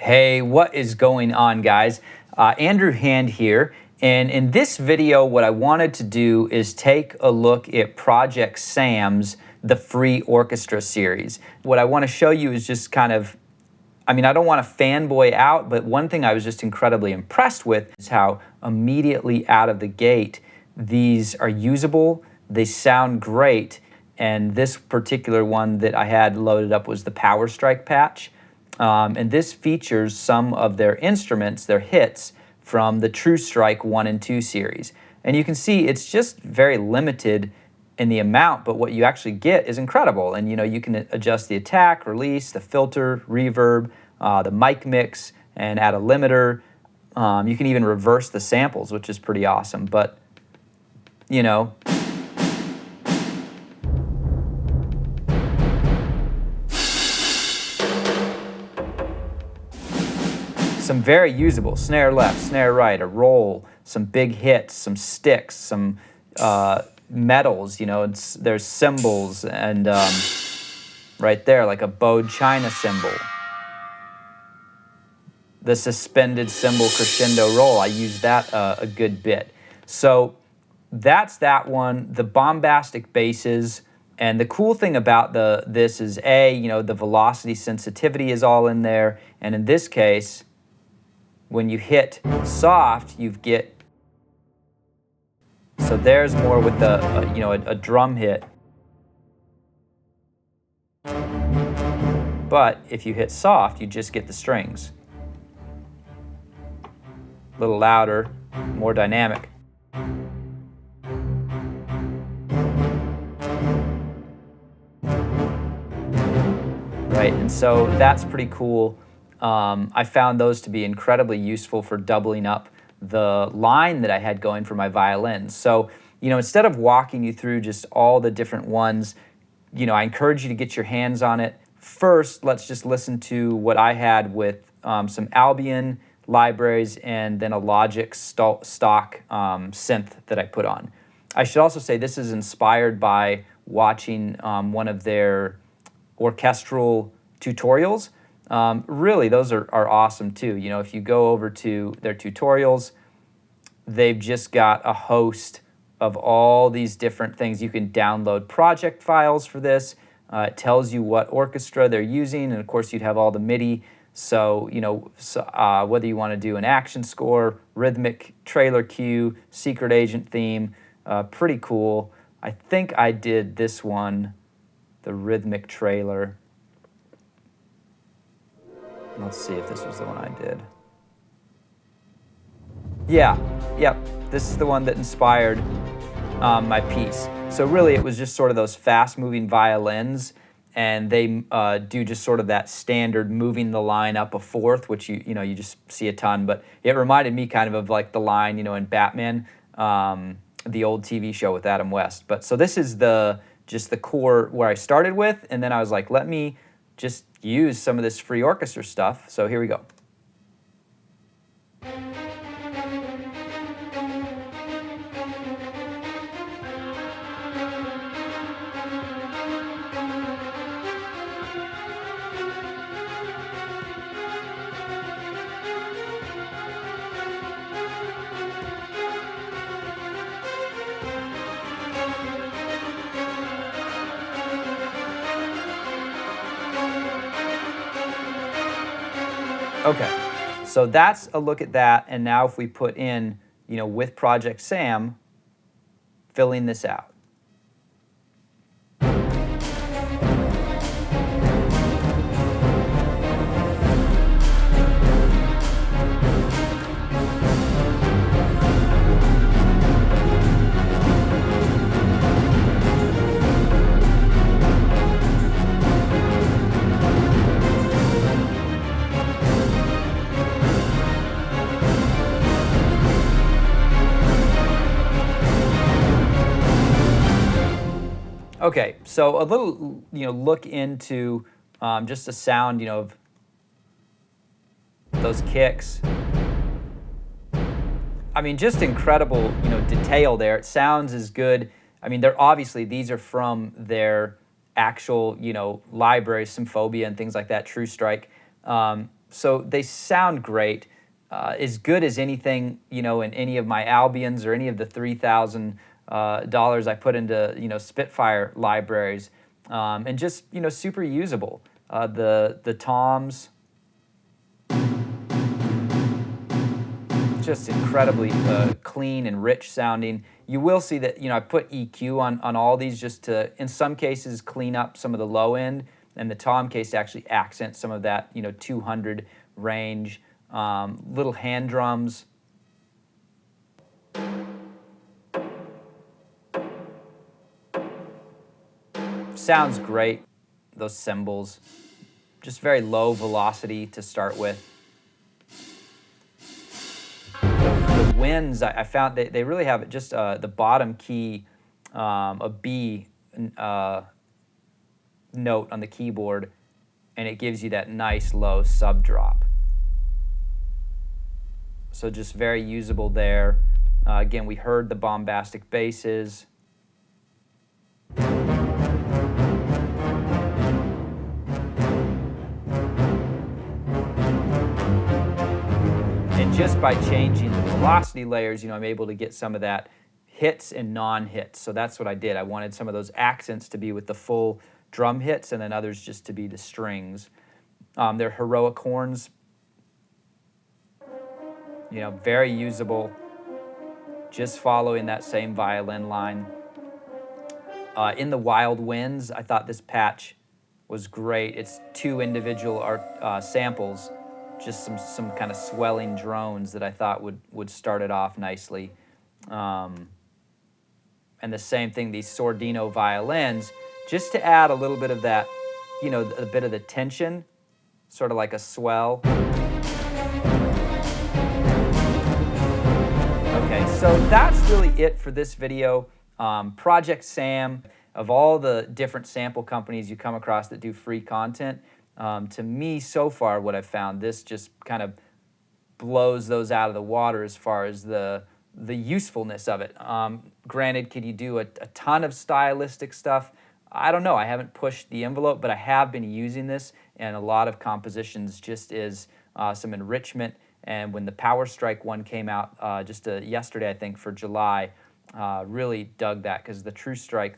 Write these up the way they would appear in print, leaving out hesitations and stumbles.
Hey, what is going on, guys? Andrew Hand here, and in this video what I wanted to do is take a look at ProjectSAM's the free orchestra series. What I want to show you is just kind of, I don't want to fanboy out, but one thing I was just incredibly impressed with is how immediately out of the gate these are usable, they sound great, and this particular one that I had loaded up was the Power Strike patch. And this features some of their instruments, their hits, from the True Strike 1 and 2 series. And you can see it's just very limited in the amount, but what you actually get is incredible. And you can adjust the attack, release, the filter, reverb, the mic mix, and add a limiter. You can even reverse the samples, which is pretty awesome. But, some very usable snare left, snare right, a roll, some big hits, some sticks, some metals. There's cymbals, and right there, like a bowed china cymbal. The suspended cymbal crescendo roll, I use that a good bit. So that's that one. The bombastic basses. And the cool thing about this is the velocity sensitivity is all in there, and in this case, when you hit soft, you get, so there's more with the, a drum hit. But if you hit soft, you just get the strings. A little louder, more dynamic. Right, and so that's pretty cool. I found those to be incredibly useful for doubling up the line that I had going for my violins. So, instead of walking you through just all the different ones, I encourage you to get your hands on it. First, let's just listen to what I had with some Albion libraries and then a Logic stock synth that I put on. I should also say this is inspired by watching one of their orchestral tutorials. Really, those are awesome too. If you go over to their tutorials, they've just got a host of all these different things. You can download project files for this. It tells you what orchestra they're using, and of course you'd have all the MIDI. So, whether you want to do an action score, rhythmic trailer cue, secret agent theme, pretty cool. I think I did this one, the rhythmic trailer. Let's see if this was the one I did. Yep, this is the one that inspired my piece. So really it was just sort of those fast-moving violins, and they do just sort of that standard moving the line up a fourth, which you just see a ton, but it reminded me kind of like the line, in Batman, the old TV show with Adam West. But so this is just the core where I started with, and then I was like, let me just use some of this free orchestra stuff. So here we go. Okay, so that's a look at that, and now if we put in, with ProjectSAM, filling this out. Okay, so a little, look into just the sound, of those kicks. Just incredible, detail there. It sounds as good. They're obviously, these are from their actual, libraries, Symphobia and things like that, True Strike. So they sound great, as good as anything, in any of my Albions or any of the $3,000 I put into, Spitfire libraries, and just, super usable. The toms, just incredibly clean and rich sounding. You will see that, I put EQ on all these just to, in some cases, clean up some of the low end, and the tom case to actually accent some of that, 200 range. Little hand drums. Sounds great. Those cymbals, just very low velocity to start with. The winds, I found they really have it just the bottom key, a B note on the keyboard, and it gives you that nice low sub drop. So just very usable there. Again, we heard the bombastic basses. And just by changing the velocity layers, I'm able to get some of that hits and non-hits. So that's what I did. I wanted some of those accents to be with the full drum hits and then others just to be the strings. They're heroic horns, very usable, just following that same violin line. In the Wild Winds, I thought this patch was great. It's 2 individual samples, just some kind of swelling drones that I thought would start it off nicely. And the same thing, these Sordino violins, just to add a little bit of that, a bit of the tension, sort of like a swell. Okay, so that's really it for this video. ProjectSAM, of all the different sample companies you come across that do free content, to me so far what I've found, this just kind of blows those out of the water as far as the usefulness of it. Granted, could you do a ton of stylistic stuff? I don't know. I haven't pushed the envelope, but I have been using this in a lot of compositions just as some enrichment. And when the Power Strike one came out just yesterday, I think, for July, really dug that because their True Strike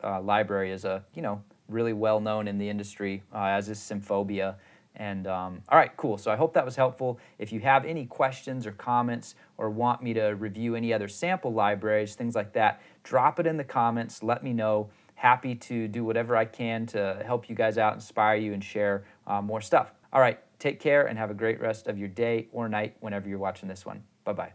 library is really well known in the industry, as is Symphobia. And all right, cool. So I hope that was helpful. If you have any questions or comments or want me to review any other sample libraries, things like that, drop it in the comments. Let me know. Happy to do whatever I can to help you guys out, inspire you, and share more stuff. All right, take care and have a great rest of your day or night whenever you're watching this one. Bye-bye.